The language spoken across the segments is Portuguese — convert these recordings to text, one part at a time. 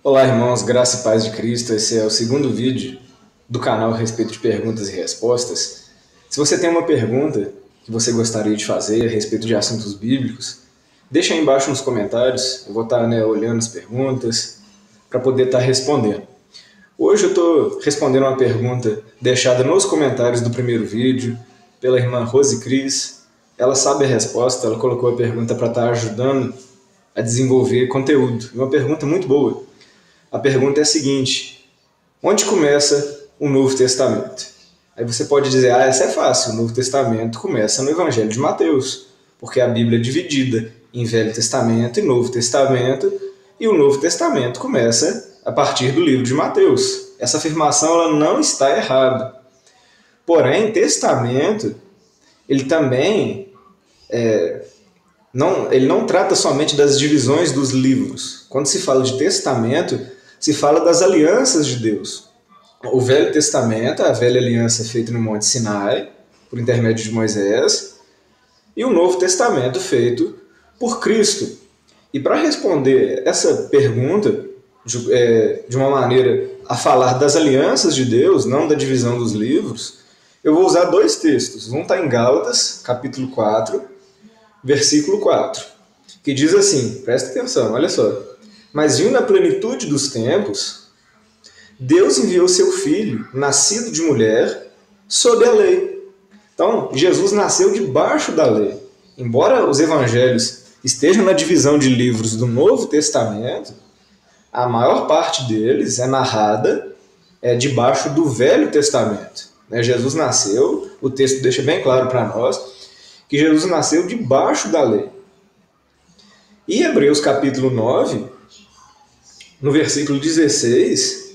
Olá, irmãos, graça e paz de Cristo. Esse é o segundo vídeo do canal a respeito de perguntas e respostas. Se você tem uma pergunta que você gostaria de fazer a respeito de assuntos bíblicos, deixa aí embaixo nos comentários. Eu vou estar olhando as perguntas para poder estar respondendo. Hoje eu estou respondendo uma pergunta deixada nos comentários do primeiro vídeo pela irmã Rose Cris. Ela sabe a resposta, ela colocou a pergunta para estar ajudando a desenvolver conteúdo. Uma pergunta muito boa. A pergunta é a seguinte: onde começa o Novo Testamento? Aí você pode dizer, essa é fácil, o Novo Testamento começa no Evangelho de Mateus, porque a Bíblia é dividida em Velho Testamento e Novo Testamento, e o Novo Testamento começa a partir do livro de Mateus. Essa afirmação ela não está errada. Porém, testamento, ele também ele não trata somente das divisões dos livros. Quando se fala de testamento, se fala das alianças de Deus. O Velho Testamento, a velha aliança feita no Monte Sinai, por intermédio de Moisés, e o Novo Testamento feito por Cristo. E para responder essa pergunta de uma maneira a falar das alianças de Deus, não da divisão dos livros, eu vou usar dois textos. Um está em Gálatas, capítulo 4, versículo 4, que diz assim, presta atenção, olha só. Mas vindo a plenitude dos tempos, Deus enviou seu Filho, nascido de mulher, sob a lei. Então, Jesus nasceu debaixo da lei. Embora os evangelhos estejam na divisão de livros do Novo Testamento, a maior parte deles é narrada debaixo do Velho Testamento. Jesus nasceu, o texto deixa bem claro para nós, que Jesus nasceu debaixo da lei. E Hebreus capítulo 9, no versículo 16,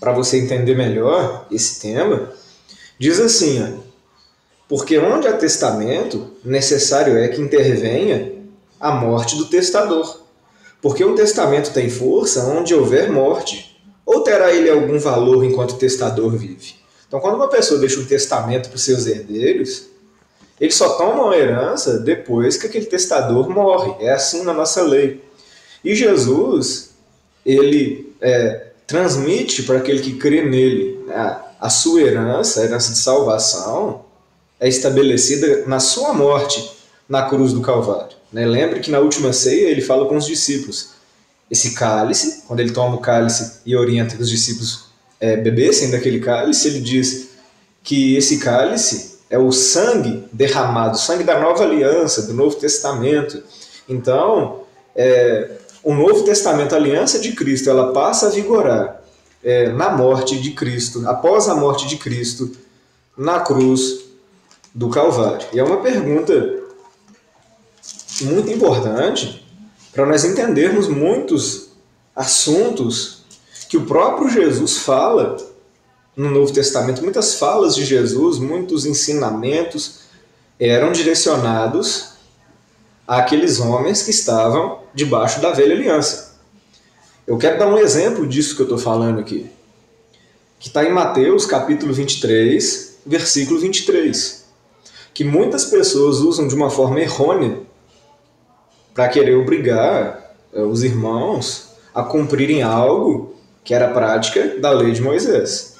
para você entender melhor esse tema, diz assim, porque onde há testamento, necessário é que intervenha a morte do testador. Porque um testamento tem força onde houver morte, ou terá ele algum valor enquanto o testador vive. Então, quando uma pessoa deixa um testamento para os seus herdeiros, eles só tomam a herança depois que aquele testador morre. É assim na nossa lei. E Jesus, ele transmite para aquele que crê nele a sua herança, a herança de salvação, é estabelecida na sua morte na cruz do Calvário. Lembre que na última ceia ele fala com os discípulos. Esse cálice, quando ele toma o cálice e orienta que os discípulos bebessem daquele cálice, ele diz que esse cálice é o sangue derramado, o sangue da nova aliança, do Novo Testamento. Então, o Novo Testamento, a aliança de Cristo, ela passa a vigorar na morte de Cristo, após a morte de Cristo, na cruz do Calvário. E é uma pergunta muito importante para nós entendermos muitos assuntos que o próprio Jesus fala no Novo Testamento. Muitas falas de Jesus, muitos ensinamentos eram direcionados àqueles homens que estavam debaixo da velha aliança. Eu quero dar um exemplo disso que eu estou falando aqui, que está em Mateus capítulo 23, versículo 23, que muitas pessoas usam de uma forma errônea para querer obrigar os irmãos a cumprirem algo que era prática da lei de Moisés.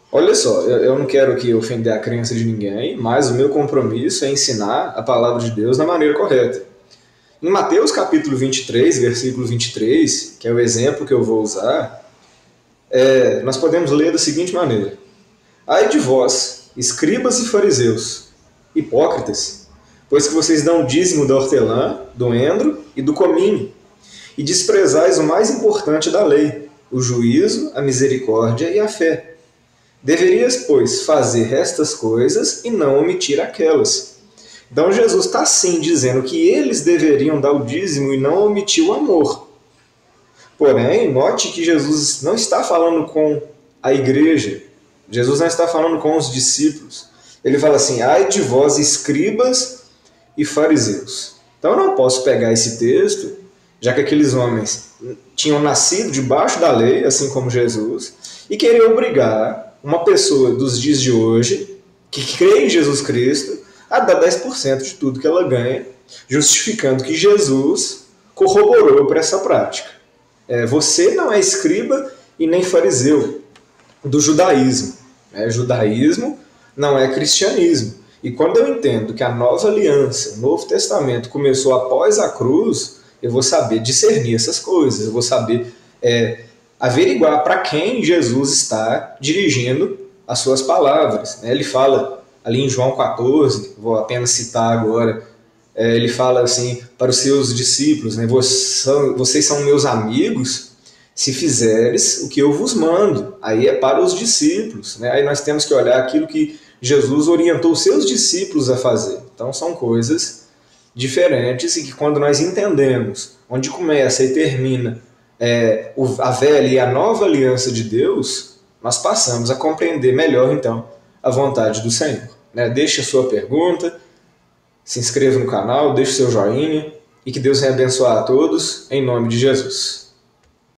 Olha só, eu não quero aqui ofender a crença de ninguém, mas o meu compromisso é ensinar a palavra de Deus da maneira correta. Em Mateus capítulo 23, versículo 23, que é o exemplo que eu vou usar, nós podemos ler da seguinte maneira: ai de vós, escribas e fariseus, hipócritas, pois que vocês dão o dízimo da hortelã, do endro e do cominho, e desprezais o mais importante da lei, o juízo, a misericórdia e a fé. Deverias, pois, fazer estas coisas e não omitir aquelas. Então Jesus está sim dizendo que eles deveriam dar o dízimo e não omitir o amor. Porém, note que Jesus não está falando com a igreja, Jesus não está falando com os discípulos. Ele fala assim: ai de vós, escribas e fariseus. Então eu não posso pegar esse texto, já que aqueles homens tinham nascido debaixo da lei, assim como Jesus, e querer obrigar uma pessoa dos dias de hoje, que crê em Jesus Cristo, a dar 10% de tudo que ela ganha, justificando que Jesus corroborou para essa prática. Você não é escriba e nem fariseu do judaísmo. Judaísmo não é cristianismo. E quando eu entendo que a nova aliança, o Novo Testamento, começou após a cruz, eu vou saber discernir essas coisas, eu vou saber averiguar para quem Jesus está dirigindo as suas palavras. Ele fala ali em João 14, vou apenas citar agora, ele fala assim para os seus discípulos, vocês são meus amigos se fizeres o que eu vos mando. Aí é para os discípulos. Aí nós temos que olhar aquilo que Jesus orientou os seus discípulos a fazer. Então são coisas diferentes e que quando nós entendemos onde começa e termina a velha e a nova aliança de Deus, nós passamos a compreender melhor então a vontade do Senhor. Deixe a sua pergunta, se inscreva no canal, deixe o seu joinha e que Deus venha abençoar a todos, em nome de Jesus.